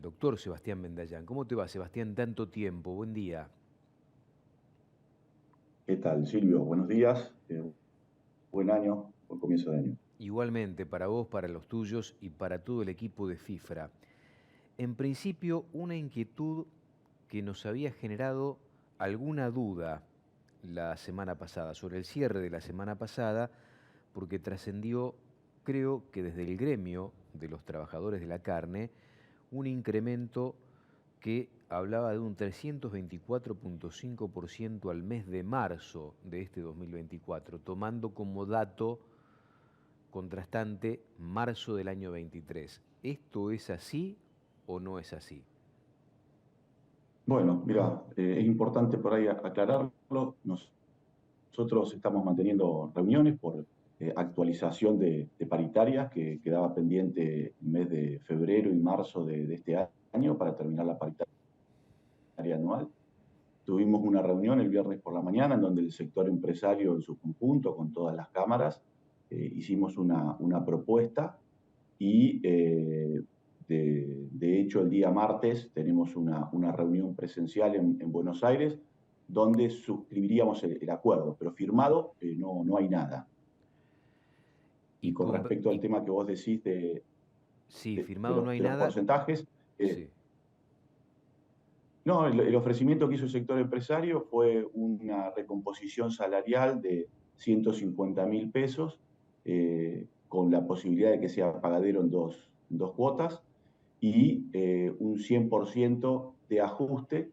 doctor Sebastián Mendayán. ¿Cómo te va, Sebastián? Tanto tiempo, buen día. ¿Qué tal, Silvio? Buenos días, buen año, buen comienzo de año. Igualmente para vos, para los tuyos y para todo el equipo de FIFRA. En principio, una inquietud que nos había generado alguna duda la semana pasada, sobre el cierre de la semana pasada, porque trascendió, creo que desde el gremio de los trabajadores de la carne, un incremento que hablaba de un 324,5% al mes de marzo de este 2024, tomando como dato contrastante marzo del año 23. ¿Esto es así o no es así? Bueno, mira, es importante por ahí aclararlo. Nosotros estamos manteniendo reuniones por actualización de paritarias que quedaba pendiente el mes de febrero y marzo de este año para terminar la paritaria anual. Tuvimos una reunión el viernes por la mañana en donde el sector empresario en su conjunto, con todas las cámaras, hicimos una propuesta y de hecho el día martes tenemos una reunión presencial en Buenos Aires donde suscribiríamos el acuerdo, pero firmado no hay nada. Y Y con con, respecto al y, tema que vos decís sí, de firmado no hay los nada. porcentajes, Sí. no, el ofrecimiento que hizo el sector empresario fue una recomposición salarial de 150.000 pesos, con la posibilidad de que sea pagadero en dos cuotas, y un 100% de ajuste,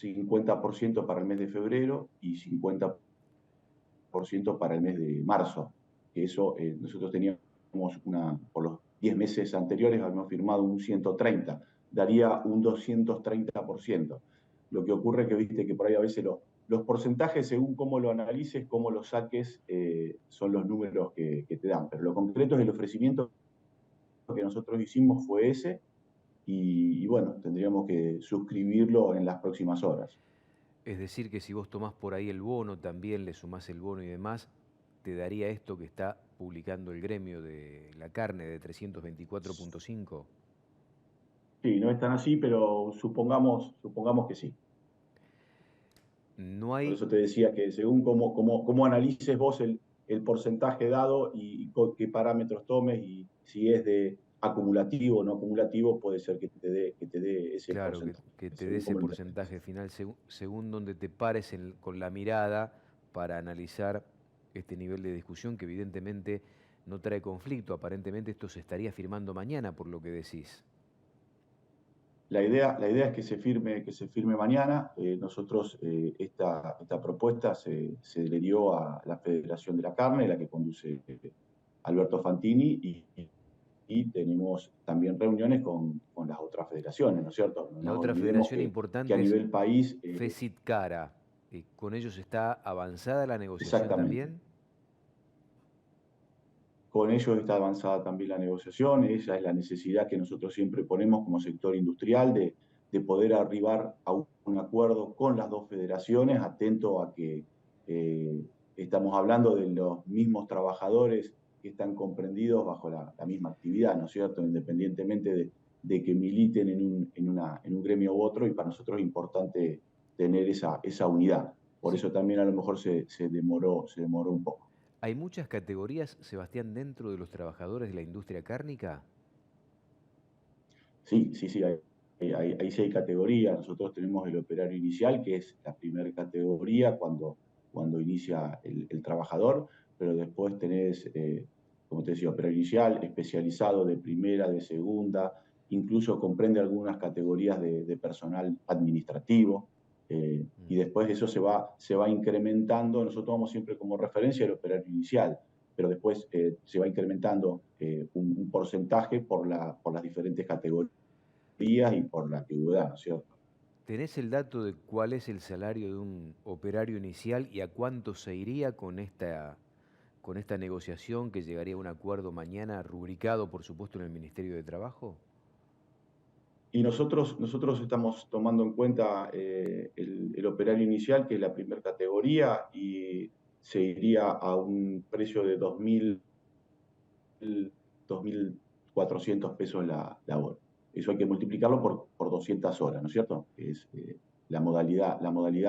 50% para el mes de febrero y 50% para el mes de marzo. Eso, nosotros teníamos por los 10 meses anteriores habíamos firmado un 130, daría un 230%. Lo que ocurre es que viste que por ahí a veces los porcentajes, según cómo lo analices, cómo lo saques, son los números que te dan. Pero lo concreto es el ofrecimiento que nosotros hicimos fue ese, y bueno, tendríamos que suscribirlo en las próximas horas. Es decir, que si vos tomás por ahí el bono, también le sumás el bono y demás, te daría esto que está publicando el gremio de la carne de 324,5. Sí, no es tan así, pero supongamos que sí. No Por hay, eso te decía que según cómo analices vos el porcentaje dado y qué parámetros tomes, y si es de acumulativo o no acumulativo, puede ser que te dé ese claro, que, porcentaje, que te dé según ese cómo lo interpretes. porcentaje final según donde te pares con la mirada para analizar este nivel de discusión que evidentemente no trae conflicto. Aparentemente esto se estaría firmando mañana por lo que decís. La idea es que se firme mañana. Nosotros, esta propuesta se le dio a la Federación de la Carne, la que conduce Alberto Fantini, y tenemos también reuniones con las otras federaciones, ¿no es cierto? No La nos otra olvidemos federación que a importante es nivel país, FECIT Cara. ¿Con ellos está avanzada la negociación exactamente. también? Con ellos está avanzada también la negociación. Esa es la necesidad que nosotros siempre ponemos como sector industrial de poder arribar a un acuerdo con las dos federaciones, atento a que eh, estamos hablando de los mismos trabajadores que están comprendidos bajo la misma actividad, ¿no es cierto? Independientemente de que militen en un gremio u otro, y para nosotros es importante tener esa unidad. Por Sí. eso también a lo mejor se demoró un poco. ¿Hay muchas categorías, Sebastián, dentro de los trabajadores de la industria cárnica? Sí, sí, sí, ahí sí hay categorías. Nosotros tenemos el operario inicial, que es la primera categoría cuando inicia el trabajador, pero después tenés, como te decía, operario inicial, especializado de primera, de segunda, incluso comprende algunas categorías de personal administrativo, y Mm. después eso se va incrementando. Nosotros vamos siempre como referencia el operario inicial, pero después se va incrementando un porcentaje por las diferentes categorías y por la antigüedad, ¿no es cierto? ¿Tenés el dato de cuál es el salario de un operario inicial y a cuánto se iría con esta negociación que llegaría a un acuerdo mañana, rubricado por supuesto en el Ministerio de Trabajo? Y nosotros estamos tomando en cuenta el operario inicial, que es la primera categoría, y se iría a un precio de 2.400 pesos la hora. Eso hay que multiplicarlo por 200 horas, ¿no es cierto? Que es la modalidad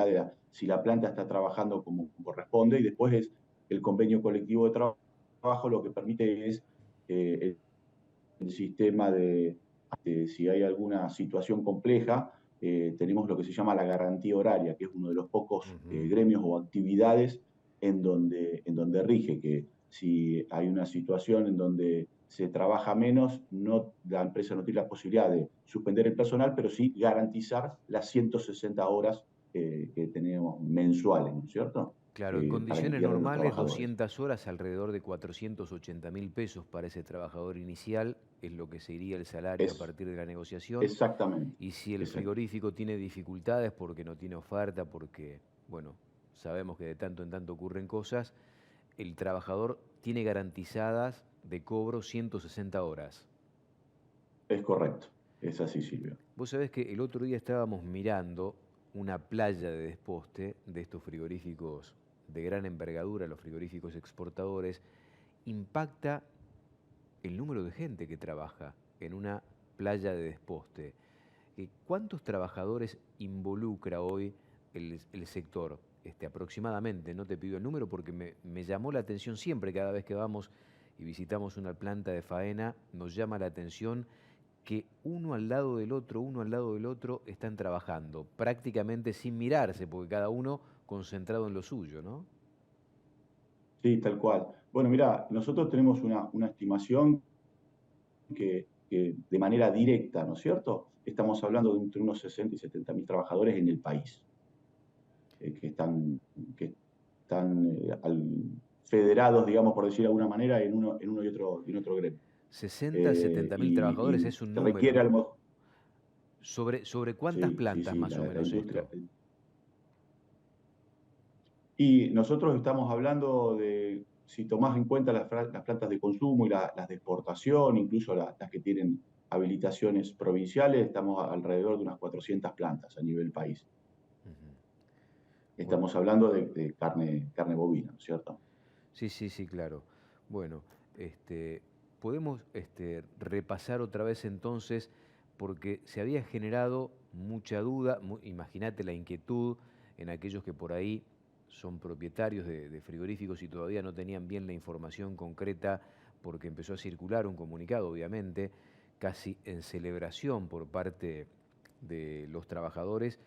de si la planta está trabajando como corresponde, y después es el convenio colectivo de trabajo lo que permite es el sistema de si hay alguna situación compleja, tenemos lo que se llama la garantía horaria, que es uno de los pocos gremios o actividades en donde rige que si hay una situación en donde se trabaja menos, la empresa no tiene la posibilidad de suspender el personal, pero sí garantizar las 160 horas que tenemos mensuales, ¿no es cierto? Claro, en Para el condiciones invierno de los normales, trabajadores. 200 horas, alrededor de 480.000 pesos para ese trabajador inicial, es lo que sería el salario a Es partir de la negociación. exactamente, Y si el exacto. frigorífico tiene dificultades porque no tiene oferta, porque, bueno, sabemos que de tanto en tanto ocurren cosas, el trabajador tiene garantizadas de cobro 160 horas. Es correcto, es así, Silvio. Vos sabés que el otro día estábamos mirando una playa de desposte de estos frigoríficos de gran envergadura, los frigoríficos exportadores, impacta el número de gente que trabaja en una playa de desposte. ¿Cuántos trabajadores involucra hoy el sector? Aproximadamente, no te pido el número porque me llamó la atención siempre, cada vez que vamos y visitamos una planta de faena, nos llama la atención que uno al lado del otro, están trabajando, prácticamente sin mirarse, porque cada uno concentrado en lo suyo, ¿no? Sí, tal cual. Bueno, mira, nosotros tenemos una estimación que de manera directa, ¿no es cierto? Estamos hablando de entre unos 60 y 70 mil trabajadores en el país, que están federados, digamos, por decir de alguna manera, en uno y otro gremio. 60, 70 mil trabajadores Y es un se número, requiere a lo ¿no? mejor. ¿Sobre cuántas Sí, sí, plantas sí, más o la menos industria. esto? Y nosotros estamos hablando de, si tomás en cuenta las plantas de consumo y las de exportación, incluso las que tienen habilitaciones provinciales, estamos alrededor de unas 400 plantas a nivel país. Ujú. Bueno, Estamos hablando de carne bovina, ¿no es cierto? sí, sí, sí, claro. Bueno, podemos repasar otra vez entonces, porque se había generado mucha duda, imagínate la inquietud en aquellos que por ahí son propietarios de frigoríficos y todavía no tenían bien la información concreta, porque empezó a circular un comunicado, obviamente, casi en celebración por parte de los trabajadores,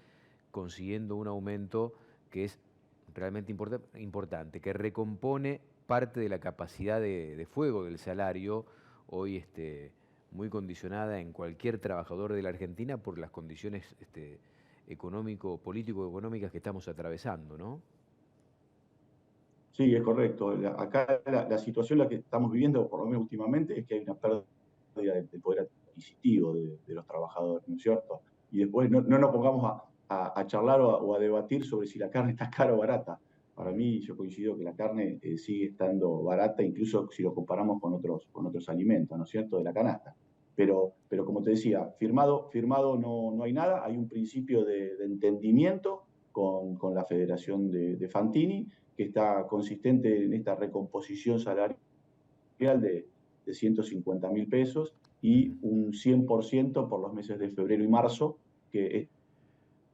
consiguiendo un aumento que es realmente importante, que recompone parte de la capacidad de fuego del salario, hoy muy condicionada en cualquier trabajador de la Argentina por las condiciones político-económicas que estamos atravesando, ¿no? Sí, es correcto. Acá la situación la que estamos viviendo, por lo menos últimamente, es que hay una pérdida del poder adquisitivo de los trabajadores, ¿no es cierto? Y después no nos pongamos a charlar o a debatir sobre si la carne está cara o barata. Para Mm. mí, yo coincido que la carne sigue estando barata, incluso si lo comparamos con otros alimentos, ¿no es cierto?, de la canasta. Pero como te decía, firmado no hay nada, hay un principio de entendimiento con la Federación de Fantini, que está consistente en esta recomposición salarial de 150.000 pesos Ujú. y un 100% por los meses de febrero y marzo, que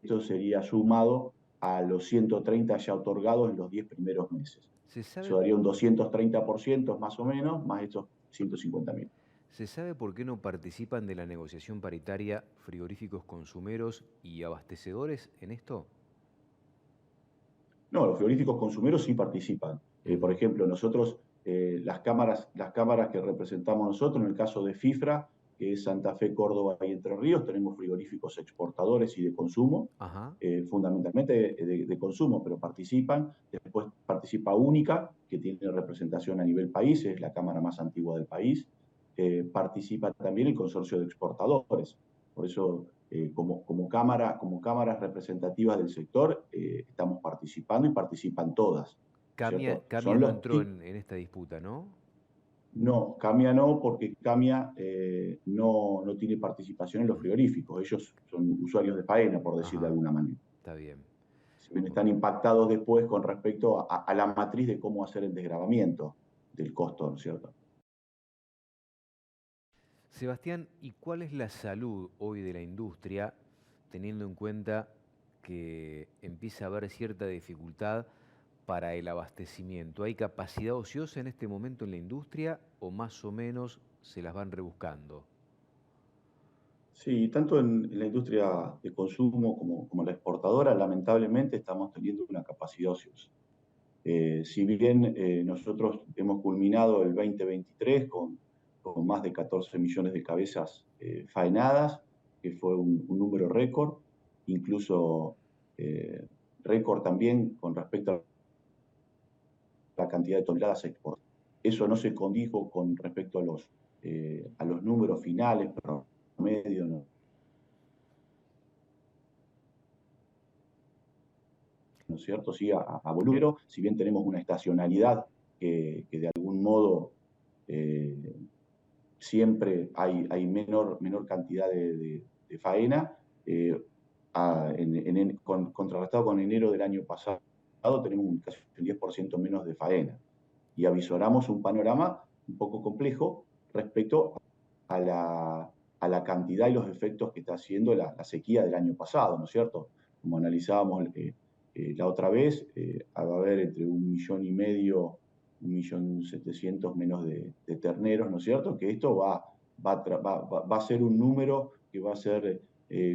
esto sería sumado a los 130 ya otorgados en los 10 primeros meses. ¿Se sabe, Eso daría un 230% más o menos, más estos 150.000. ¿Se sabe por qué no participan de la negociación paritaria frigoríficos consumeros y abastecedores en esto? No, los frigoríficos consumeros sí participan. Por Ujú. ejemplo, nosotros, las cámaras que representamos nosotros, en el caso de FIFRA, que es Santa Fe, Córdoba y Entre Ríos, tenemos frigoríficos exportadores y de consumo, Ajá. fundamentalmente de consumo, pero participan. Después participa Única, que tiene representación a nivel país, es la cámara más antigua del país. Participa también el consorcio de exportadores. Por eso, como cámaras representativas del sector, estamos participando y participan todas, ¿no es Camia, cierto? Camia Son no los entró en esta disputa, ¿no? No, Camia no, porque Camia no tiene participación en los frigoríficos. Ellos son usuarios de faena, por decir de Ajá, alguna manera. está bien. Si bien Bueno, están impactados después con respecto a la matriz de cómo hacer el desgravamiento del costo, ¿no es cierto? Sebastián, ¿y cuál es la salud hoy de la industria, teniendo en cuenta que empieza a haber cierta dificultad para el abastecimiento? ¿Hay capacidad ociosa en este momento en la industria o más o menos se las van rebuscando? Sí, tanto en la industria de consumo como la exportadora, lamentablemente estamos teniendo una capacidad ociosa. Si bien nosotros hemos culminado el 2023 con más de 14 millones de cabezas faenadas, que fue un número récord, incluso eh, récord también con respecto a la cantidad de toneladas exportadas. Eso no se condijo con respecto a los números finales, promedio, ¿no? ¿No es cierto? Sí, a volumen, si bien tenemos una estacionalidad que de algún modo eh, siempre hay menor cantidad de faena, eh, contrarrestado con enero del año pasado, tenemos casi un 10% menos de faena. Y avisoramos un panorama un poco complejo respecto a la cantidad y los efectos que está haciendo la sequía del año pasado, ¿no es cierto? Como analizábamos la otra vez, va a haber entre 1,5 millones, 1,700,000 menos de terneros, ¿no es cierto? Que esto va a ser un número que va a ser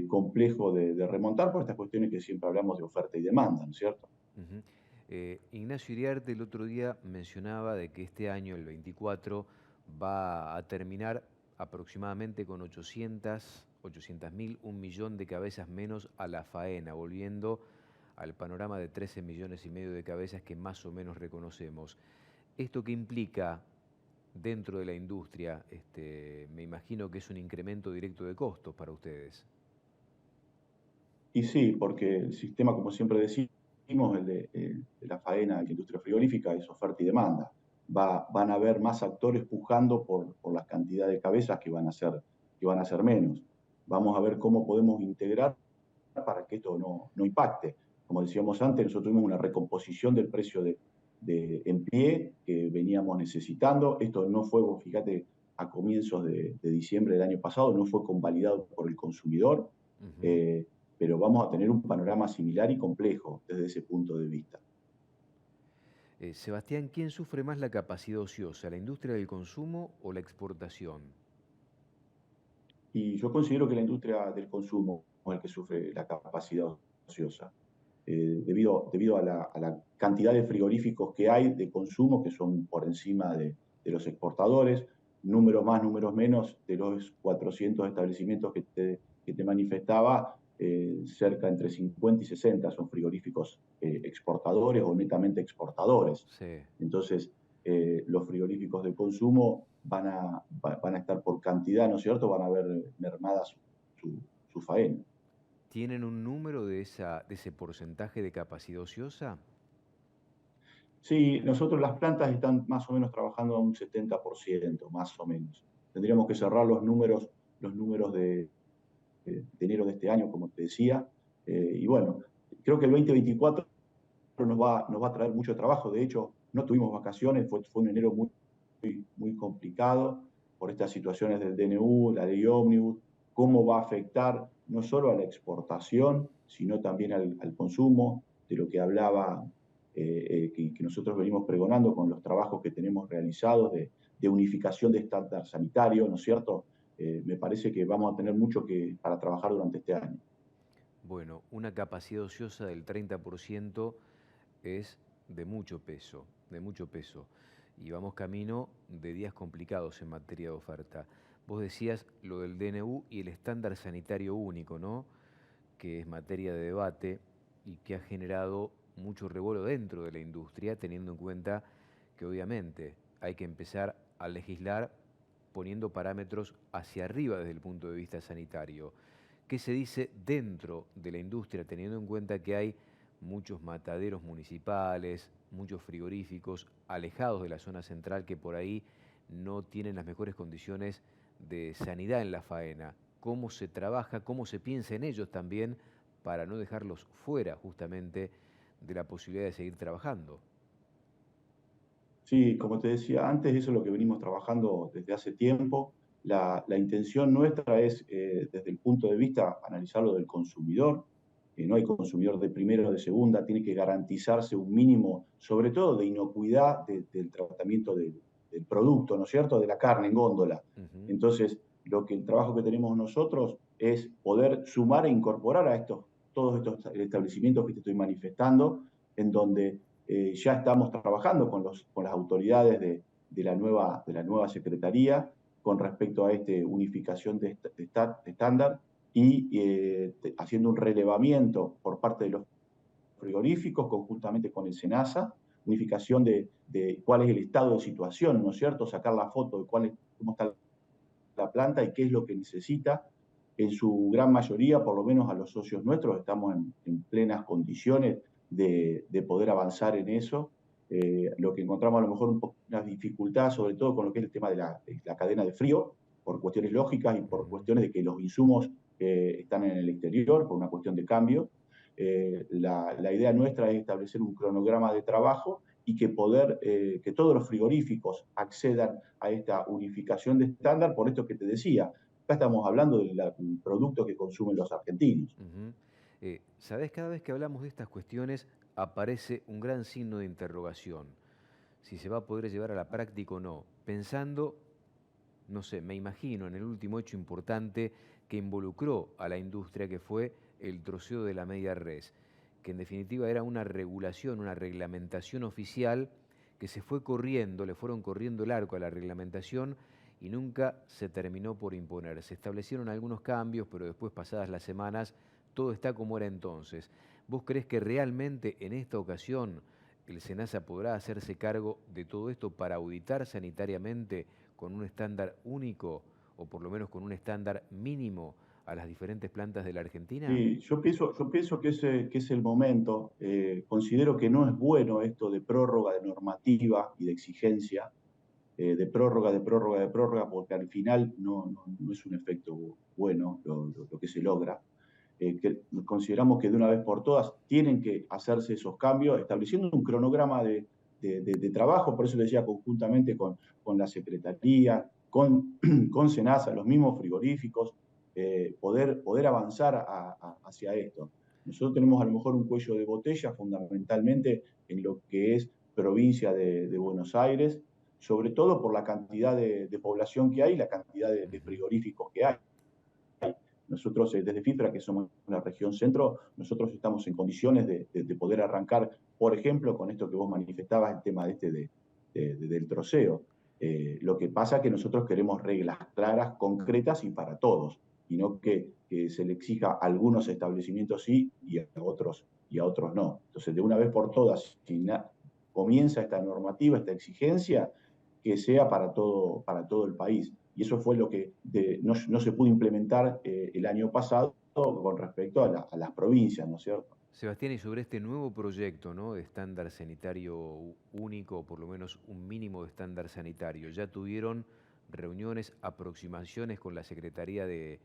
complejo de remontar por estas cuestiones que siempre hablamos de oferta y demanda, ¿no es cierto? Ujú. Ignacio Iriarte el otro día mencionaba de que este año, el 24, va a terminar aproximadamente con 800.000, 1 millón de cabezas menos a la faena, volviendo al panorama de 13 millones y medio de cabezas que más o menos reconocemos. ¿Esto qué implica dentro de la industria? Me imagino que es un incremento directo de costos para ustedes. Y sí, porque el sistema, como siempre decimos, de la faena y la industria frigorífica es oferta y demanda. Van a haber más actores pujando por la cantidad de cabezas que van a ser menos. Vamos a ver cómo podemos integrar para que esto no impacte. Como decíamos antes, nosotros tuvimos una recomposición del precio en pie que veníamos necesitando. Esto no fue, fíjate, a comienzos de diciembre del año pasado, no fue convalidado por el consumidor. Ujú. Eh, pero vamos a tener un panorama similar y complejo desde ese punto de vista. Sebastián, ¿quién sufre más la capacidad ociosa, la industria del consumo o la exportación? Y yo considero que la industria del consumo es el que sufre la capacidad ociosa, debido a la cantidad de frigoríficos que hay de consumo que son por encima de los exportadores, números más, números menos, de los 400 establecimientos que te manifestaba, cerca entre 50 y 60 son frigoríficos exportadores o netamente exportadores. Sí. Entonces, los frigoríficos de consumo van a estar por cantidad, ¿no es cierto? Van a ver mermada su faena. ¿Tienen un número de ese porcentaje de capacidad ociosa? Sí, nosotros las plantas están más o menos trabajando a un 70%, más o menos. Tendríamos que cerrar los números de enero de este año, como te decía. Y bueno, creo que el 2024 nos va a traer mucho trabajo. De hecho, no tuvimos vacaciones, fue un enero muy complicado por estas situaciones del DNU, la ley ómnibus, cómo va a afectar no solo a la exportación, sino también al consumo, de lo que hablaba, que nosotros venimos pregonando con los trabajos que tenemos realizados de unificación de estándar sanitario, ¿no es cierto? Me parece que vamos a tener mucho para trabajar durante este año. Bueno, una capacidad ociosa del 30% es de mucho peso, de mucho peso. Y vamos camino de días complicados en materia de oferta. Vos decías lo del DNU y el estándar sanitario único, ¿no? Que es materia de debate y que ha generado mucho revuelo dentro de la industria, teniendo en cuenta que obviamente hay que empezar a legislar poniendo parámetros hacia arriba desde el punto de vista sanitario. ¿Qué se dice dentro de la industria, teniendo en cuenta que hay muchos mataderos municipales, muchos frigoríficos alejados de la zona central que por ahí no tienen las mejores condiciones de sanidad en la faena? ¿Cómo se trabaja, cómo se piensa en ellos también para no dejarlos fuera justamente de la posibilidad de seguir trabajando? Sí, como te decía antes, eso es lo que venimos trabajando desde hace tiempo. la intención nuestra es, desde el punto de vista, analizarlo del consumidor. No hay consumidor de primera o de segunda, tiene que garantizarse un mínimo, sobre todo de inocuidad del tratamiento del producto, ¿no es cierto?, de la carne en góndola. Entonces, el trabajo que tenemos nosotros es poder sumar e incorporar a todos estos establecimientos que te estoy manifestando, en donde ya estamos trabajando con las autoridades de la nueva Secretaría con respecto a esta unificación de estándar y haciendo un relevamiento por parte de los frigoríficos conjuntamente con el SENASA, unificación de cuál es el estado de situación, ¿no es cierto? Sacar la foto de cómo está la planta y qué es lo que necesita. En su gran mayoría, por lo menos a los socios nuestros, estamos en plenas condiciones de poder avanzar en eso. Lo que encontramos a lo mejor una dificultad, sobre todo con lo que es el tema de la cadena de frío, por cuestiones lógicas y por cuestiones de que los insumos están en el exterior, por una cuestión de cambio. La idea nuestra es establecer un cronograma de trabajo y que todos los frigoríficos accedan a esta unificación de estándar, por esto que te decía. Acá estamos hablando del producto que consumen los argentinos. ¿Sabés? Cada vez que hablamos de estas cuestiones aparece un gran signo de interrogación. Si se va a poder llevar a la práctica o no. Pensando, no sé, me imagino en el último hecho importante que involucró a la industria, que fue el troceo de la media res, que en definitiva era una regulación, una reglamentación oficial que se fue corriendo, le fueron corriendo el arco a la reglamentación y nunca se terminó por imponer. Se establecieron algunos cambios, pero después, pasadas las semanas, todo está como era entonces. ¿Vos creés que realmente en esta ocasión el SENASA podrá hacerse cargo de todo esto para auditar sanitariamente con un estándar único o por lo menos con un estándar mínimo a las diferentes plantas de la Argentina? Sí, yo pienso que es el momento. Considero que no es bueno esto de prórroga de normativa y de exigencia, de prórroga, porque al final no es un efecto bueno lo que se logra. Consideramos que de una vez por todas tienen que hacerse esos cambios, estableciendo un cronograma de trabajo, por eso decía conjuntamente con la Secretaría, con SENASA, los mismos frigoríficos, poder avanzar hacia esto. Nosotros tenemos a lo mejor un cuello de botella fundamentalmente en lo que es provincia de Buenos Aires, sobre todo por la cantidad de población que hay y la cantidad de frigoríficos que hay. Nosotros desde FIFRA, que somos la región centro, nosotros estamos en condiciones de poder arrancar, por ejemplo, con esto que vos manifestabas, el tema del troceo. Lo que pasa es que nosotros queremos reglas claras, concretas y para todos, y no que se le exija a algunos establecimientos sí y a otros no. Entonces, de una vez por todas, si comienza esta normativa, esta exigencia, que sea para todo el país. Y eso fue lo que no se pudo implementar el año pasado con respecto a las provincias, ¿no es cierto? Sebastián, y sobre este nuevo proyecto, ¿no?, de estándar sanitario único, o por lo menos un mínimo de estándar sanitario, ¿ya tuvieron reuniones, aproximaciones con la Secretaría de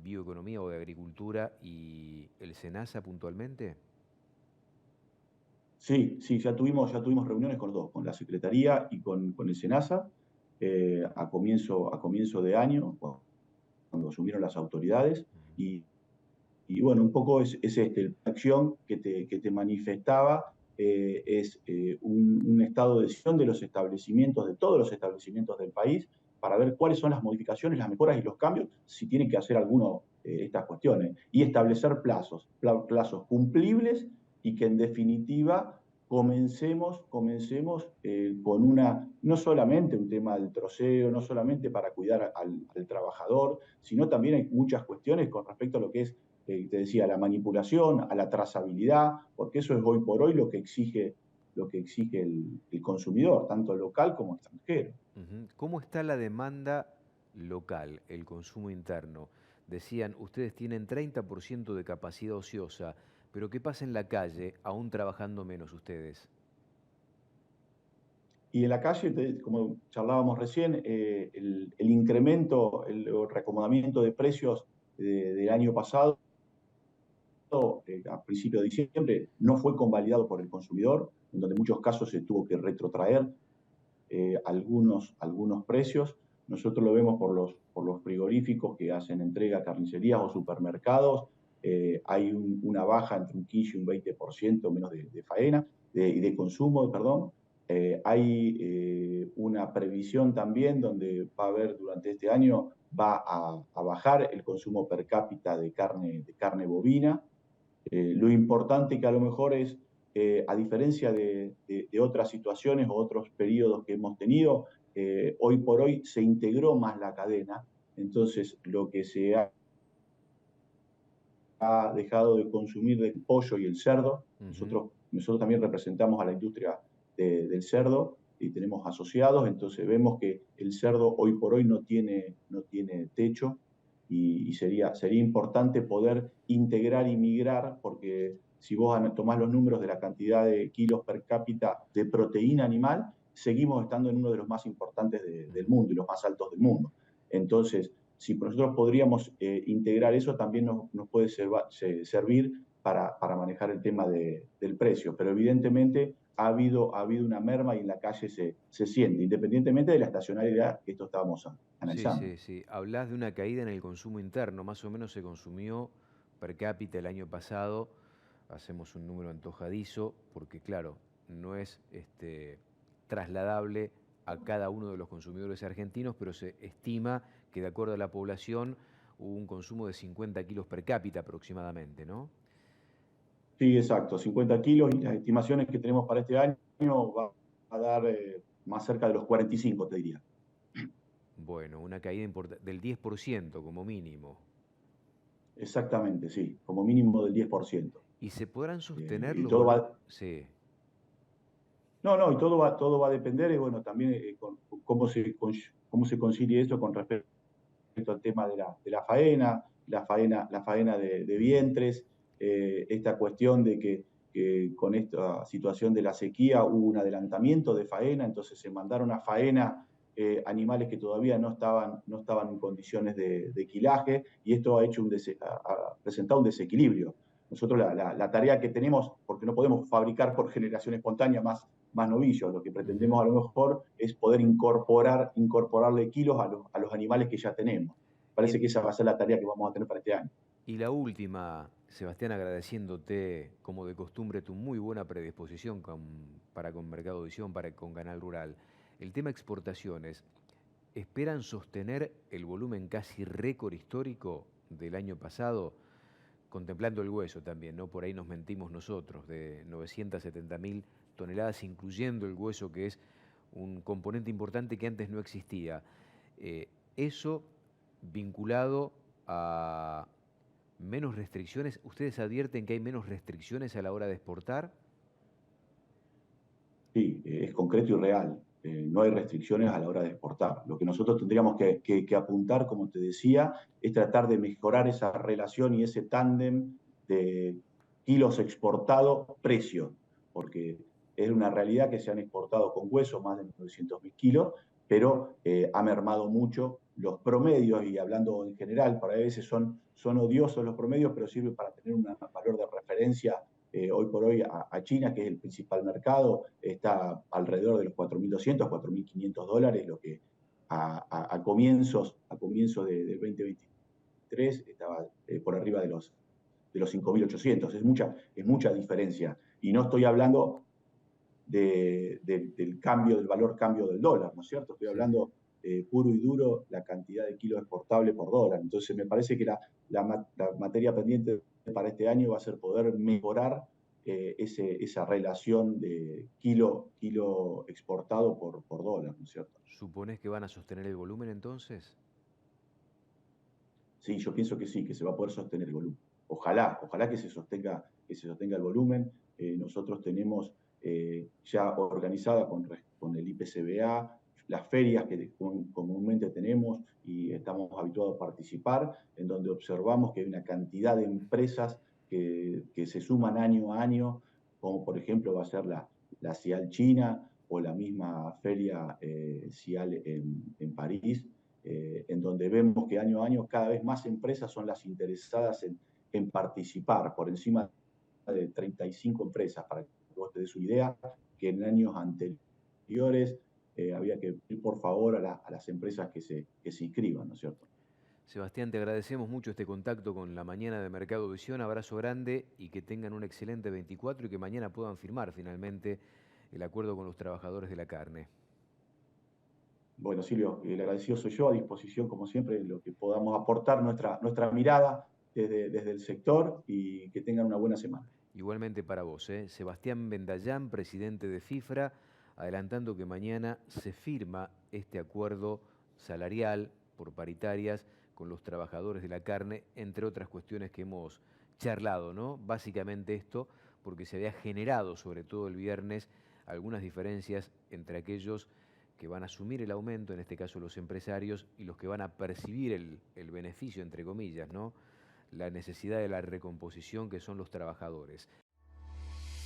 Bioeconomía o de Agricultura y el SENASA puntualmente? Sí, ya tuvimos reuniones con los dos, con la Secretaría y con el SENASA, a comienzo de año, cuando asumieron las autoridades, y bueno, un poco es la acción que te manifestaba, es un estado de decisión de los establecimientos, de todos los establecimientos del país, para ver cuáles son las modificaciones, las mejoras y los cambios, si tienen que hacer alguno de estas cuestiones, y establecer plazos cumplibles y que en definitiva comencemos con no solamente un tema del troceo, no solamente para cuidar al trabajador, sino también hay muchas cuestiones con respecto a lo que es te decía, a la manipulación, a la trazabilidad, porque eso es hoy por hoy lo que exige el consumidor, tanto local como extranjero. ¿Cómo está la demanda local, el consumo interno? Decían, ustedes tienen 30% de capacidad ociosa, pero ¿qué pasa en la calle, aún trabajando menos ustedes? Y en la calle, como charlábamos recién, el incremento, el reacomodamiento de precios del año pasado, a principios de diciembre, no fue convalidado por el consumidor, en donde en muchos casos se tuvo que retrotraer algunos precios. Nosotros lo vemos por los frigoríficos que hacen entrega a carnicerías o supermercados. Hay una baja entre un 15 y un 20% menos de faena y de consumo, perdón. Hay una previsión también donde va a haber durante este año, va a bajar el consumo per cápita de carne bovina. Lo importante que a lo mejor es, a diferencia de otras situaciones o otros periodos que hemos tenido, hoy por hoy se integró más la cadena, entonces lo que se ha dejado de consumir del pollo y el cerdo. Nosotros también representamos a la industria del cerdo y tenemos asociados, entonces vemos que el cerdo hoy por hoy no tiene techo y sería importante poder integrar y migrar, porque si vos tomás los números de la cantidad de kilos per cápita de proteína animal, seguimos estando en uno de los más importantes del mundo y los más altos del mundo. Entonces, si nosotros podríamos integrar eso, también nos puede servir para manejar el tema del precio. Pero evidentemente ha habido una merma y en la calle se siente, independientemente de la estacionalidad que esto estábamos Sí, analizando. sí, sí. Hablás de una caída en el consumo interno. Más o menos se consumió per cápita el año pasado. Hacemos un número antojadizo porque, claro, no es trasladable a cada uno de los consumidores argentinos, pero se estima que de acuerdo a la población hubo un consumo de 50 kilos per cápita aproximadamente, ¿no? Sí, exacto, 50 kilos y las estimaciones que tenemos para este año va a dar más cerca de los 45, te diría. Bueno, una caída del 10% como mínimo. Exactamente, sí, como mínimo del 10%. ¿Y se podrán sostener Y los todo volúmenes? va, Sí. no, no, y todo va a depender, y bueno, también cómo se concilie eso con respecto al tema de la faena de vientres, esta cuestión de que con esta situación de la sequía hubo un adelantamiento de faena, entonces se mandaron a faena animales que todavía no estaban en condiciones de quilaje, y esto ha presentado un desequilibrio. Nosotros la tarea que tenemos, porque no podemos fabricar por generación espontánea más novillos, lo que pretendemos a lo mejor es poder incorporarle kilos a los animales que ya tenemos. Parece que esa va a ser la tarea que vamos a tener para este año. Y la última, Sebastián, agradeciéndote, como de costumbre, tu muy buena predisposición para con Mercado Visión, para con Canal Rural. El tema exportaciones, ¿esperan sostener el volumen casi récord histórico del año pasado? Contemplando el hueso también, ¿no? Por ahí nos mentimos nosotros, de 970.000 toneladas, incluyendo el hueso, que es un componente importante que antes no existía. Eso vinculado a menos restricciones. ¿Ustedes advierten que hay menos restricciones a la hora de exportar? Sí, es concreto y real. No hay restricciones a la hora de exportar. Lo que nosotros tendríamos que apuntar, como te decía, es tratar de mejorar esa relación y ese tándem de kilos exportado-precio, porque es una realidad que se han exportado con hueso más de 900.000 kilos, pero ha mermado mucho los promedios, y hablando en general, para veces son odiosos los promedios, pero sirven para tener un valor de referencia. Hoy por hoy a China, que es el principal mercado, está alrededor de los 4.200, $4.500, lo que a comienzos del 2023 estaba por arriba de los 5.800. Es mucha diferencia. Y no estoy hablando del cambio, del valor cambio del dólar, ¿no es cierto? Estoy Sí. hablando puro y duro la cantidad de kilos exportables por dólar. Entonces me parece que la materia pendiente para este año va a ser poder mejorar esa relación de kilo exportado por dólar, ¿no es cierto? ¿Suponés que van a sostener el volumen entonces? Sí, yo pienso que sí, que se va a poder sostener el volumen. Ojalá que se sostenga el volumen. Nosotros tenemos ya organizada con el IPCBA las ferias que comúnmente tenemos y estamos habituados a participar, en donde observamos que hay una cantidad de empresas que se suman año a año, como por ejemplo va a ser la CIAL China o la misma feria CIAL en París, en donde vemos que año a año cada vez más empresas son las interesadas en participar, por encima de 35 empresas, para que vos te des una idea, que en años anteriores había que pedir por favor a las empresas que se inscriban, ¿no es cierto? Sebastián, te agradecemos mucho este contacto con la mañana de Mercado Visión. Abrazo grande y que tengan un excelente 24 y que mañana puedan firmar finalmente el acuerdo con los trabajadores de la carne. Bueno, Silvio, el agradecido soy yo, a disposición, como siempre, en lo que podamos aportar nuestra mirada desde el sector y que tengan una buena semana. Igualmente para vos, Sebastián Bendayán, presidente de FIFRA, adelantando que mañana se firma este acuerdo salarial por paritarias con los trabajadores de la carne, entre otras cuestiones que hemos charlado, ¿no? Básicamente esto, porque se había generado, sobre todo el viernes, algunas diferencias entre aquellos que van a asumir el aumento, en este caso los empresarios, y los que van a percibir el beneficio, entre comillas, ¿no? La necesidad de la recomposición que son los trabajadores.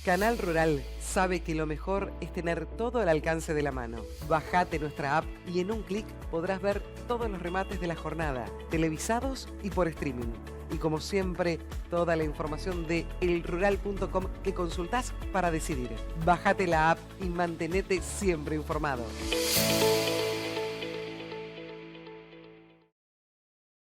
Canal Rural sabe que lo mejor es tener todo al alcance de la mano. Bajate nuestra app y en un clic podrás ver todos los remates de la jornada, televisados y por streaming. Y como siempre, toda la información de elrural.com que consultás para decidir. Bájate la app y mantenete siempre informado.